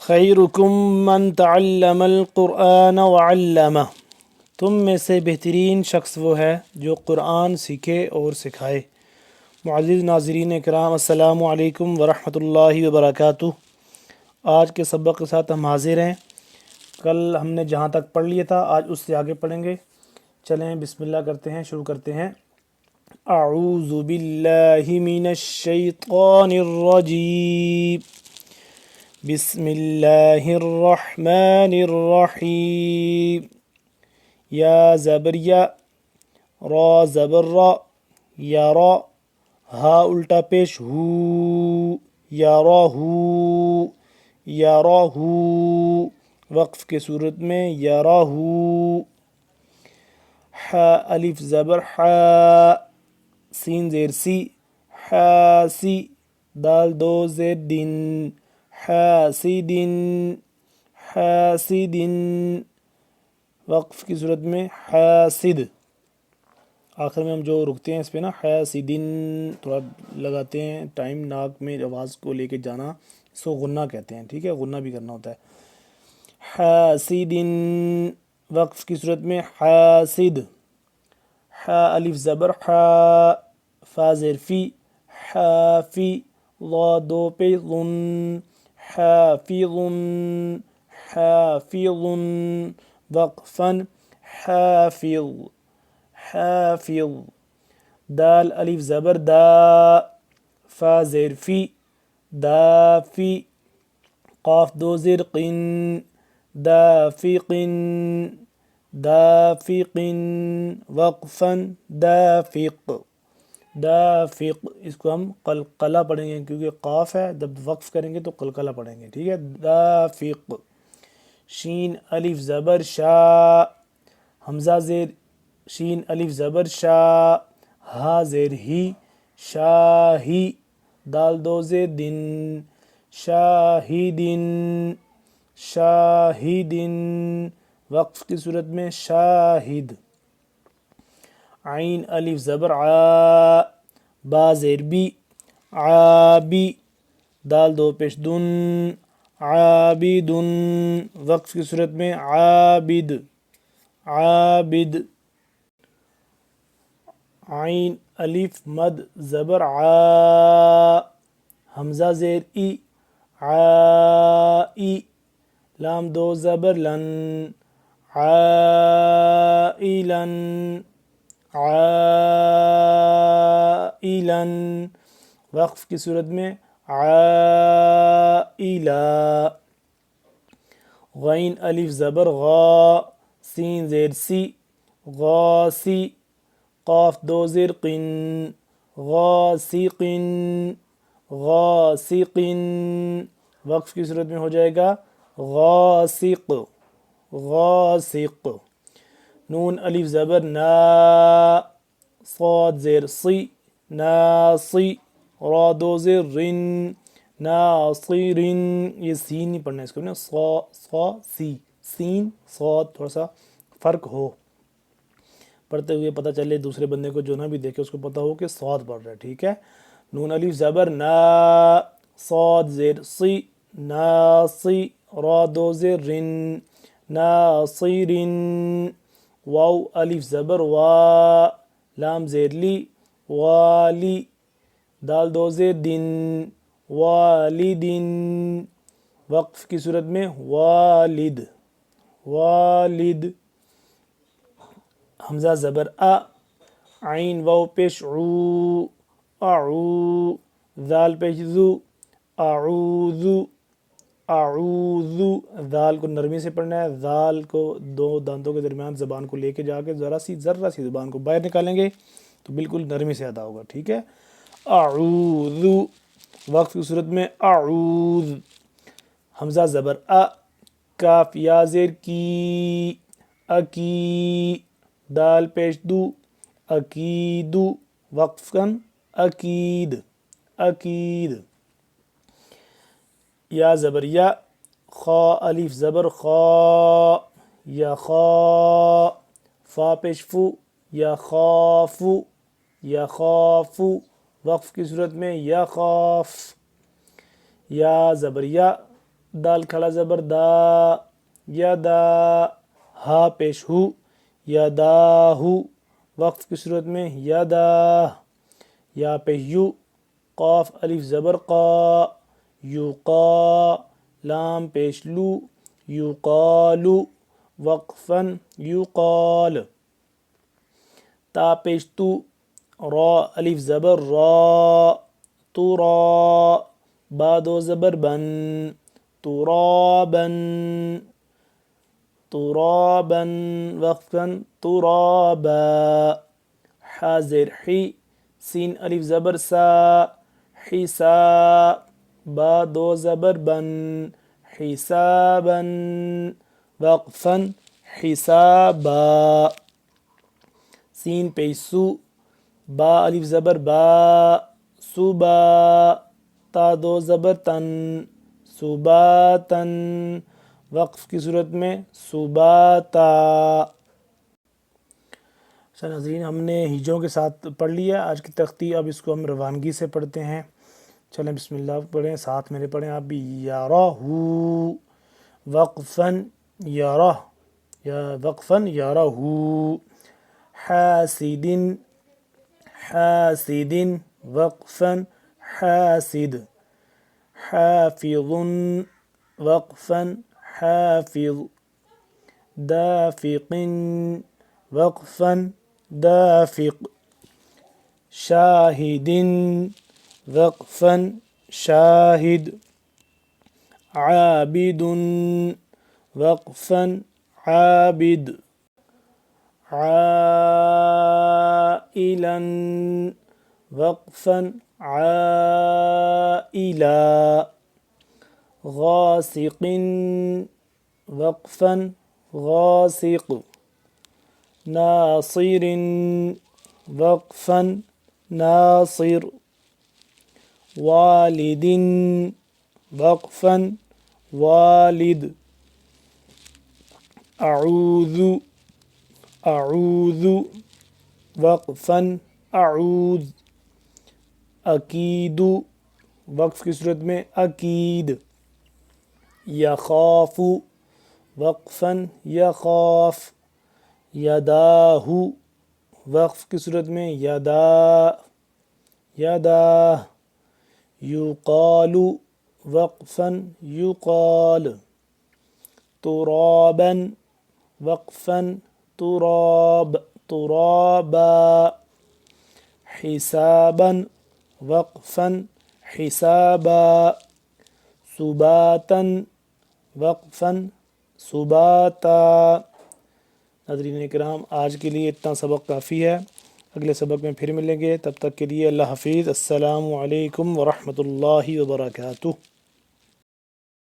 خیرکم من تعلم القرآن وعلمہ، تم میں سے بہترین شخص وہ ہے جو قرآن سیکھے اور سکھائے۔ معزز ناظرین اکرام، السلام علیکم ورحمۃ اللہ وبرکاتہ۔ آج کے سبق کے ساتھ ہم حاضر ہیں۔ کل ہم نے جہاں تک پڑھ لیا تھا آج اس سے آگے پڑھیں گے۔ چلیں بسم اللہ کرتے ہیں، شروع کرتے ہیں۔ اعوذ باللہ من الشیطان الرجیم، بسم اللہ الرحمن الرحیم۔ یا زبر یا، را زبر را، یا را، ہا الٹا پیش ہو، یا را ہو، یا را ہو، وقف کی صورت میں یا را ہو۔ حا الف زبر حا، سین زیر سی، حاسی، دال دو زیر دن، حاسدن، حاسدن، وقف کی صورت میں حاسد۔ آخر میں ہم جو رکتے ہیں اس پہ نا، حاسدن تھوڑا لگاتے ہیں، ٹائم ناک میں آواز کو لے کے جانا، اس کو غنہ کہتے ہیں، ٹھیک ہے، غنہ بھی کرنا ہوتا ہے۔ حاسدن، وقف کی صورت میں حاسد۔ حا الف زبر حا، فا زیر فی، حافی، ضا دو پہ ظن، حافظ، حافظ، وقفا حافظ، حافظ۔ دال الف زبر دا، فا زیر فی، دافی، قاف دو زیر قن، دافق، دافق، وقفا دافق، دافق۔ اس کو ہم قلقلہ پڑھیں گے کیونکہ قاف ہے، جب وقف کریں گے تو قلقلہ پڑھیں گے، ٹھیک ہے۔ دافق۔ شین الف زبر شا، حمزہ زیر شین الف زبر شا، ہا زیر ہی، شاہی، دال دو زیر دن، شاہدن، شاہدن، وقف کی صورت میں شاہد۔ عین الف زبر عا، با زیر بی، عابی، دال دو پیش دن، عابدن، وقف کی صورت میں عابد، عابد۔ عین الف مد زبر عا، حمزہ زیر ای، عائی، لام دو زبر لن، عائلا، عائلا، وقف کی صورت میں عائلہ۔ غین الف زبر غا، سین زیر سی، غاسی، قاف دو زیر قن، غاسق، غاسق، وقف کی صورت میں ہو جائے گا غاسق، غاسق۔ نون الف زبر نا، صاد زیر سی، ناصی، را دو زیر رن، ناصر، یہ سین نہیں پڑھنا ہے اس کو نا، سی، سین صاد، تھوڑا سا فرق ہو، پڑھتے ہوئے پتہ چلے دوسرے بندے کو جو نہ بھی دیکھے اس کو پتہ ہو کہ صاد پڑھ رہا ہے، ٹھیک ہے۔ نون الف زبر نا، صاد زیر سی، ناصی، را دو زیر رن، ناصر، واو الف زبر وا، لام زیر لی، والی، دال دو زیر دن، والدن، وقف کی صورت میں والد، والد۔ حمزہ زبر آ، عین واو پیش عو، اعو، ذال پیش ذو، اعوذ، اعوذ، ذال کو نرمی سے پڑھنا ہے، ذال کو دو دانتوں کے درمیان زبان کو لے کے جا کے ذرا سی زبان کو باہر نکالیں گے تو بالکل نرمی سے ادا ہوگا، ٹھیک ہے۔ اعوذ، وقف کی صورت میں اعوذ۔ حمزہ زبر ا، کاف یا زیر کی، اکی، دال پیش دو، اکید، وقفاً اکید، اکید۔ یا زبر یا، خا الف زبر خا، یا خا، فا پیش فو، یا خافو، یا خافو، وقف کی صورت میں یا خاف۔ یا زبر یا، دال کھڑا زبر دا یدا ہا پیش ہو یداہو وقف کی صورت میں یدا یا پیش یو قاف الف زبر قا یقا لام پیش لو یقالو وقفا یقال تا پیش تو را الف زبر را ترا با دو زبر بن ترابا ترابا وقفا ترابا حاضر حی سین الف زبر سا حسا با دو زبر بن حسابا وقفا حسابا سین پیسو با الف زبر با صبا تا دو زبر تن صباتن وقف کی صورت میں صباتا۔ اچھا ناظرین، ہم نے ہجوں کے ساتھ پڑھ لیا آج کی تختی، اب اس کو ہم روانگی سے پڑھتے ہیں۔ چلیں بسم اللہ پڑھیں، ساتھ میرے پڑھیں آپ بھی۔ یارہو وقفا یارہ یا وقفا یارہو حاسد حاسد وقفا حاسد حافظ وقفا حافظ دافق وقفا دافق شاهد وقفا شاهد عابد وقفا عابد عائلا وقفا عائلا غاسق وقفا غاسق ناصر وقفا ناصر والد وقفا والد اعوذ اعوذ وقفا اعوذ اکید وقف کی صورت میں اکید یخاف وقفا یخاف یداہ وقف کی صورت میں یدا یدا یقال وقفا یقال ترابا وقفا تراب ترابا حسابا وقفا حسابا سباتا وقفا سباتا۔ ناظرین کرام، آج کے لیے اتنا سبق کافی ہے، اگلے سبق میں پھر ملیں گے، تب تک کے لیے اللہ حافظ، السلام علیکم ورحمۃ اللہ وبرکاتہ۔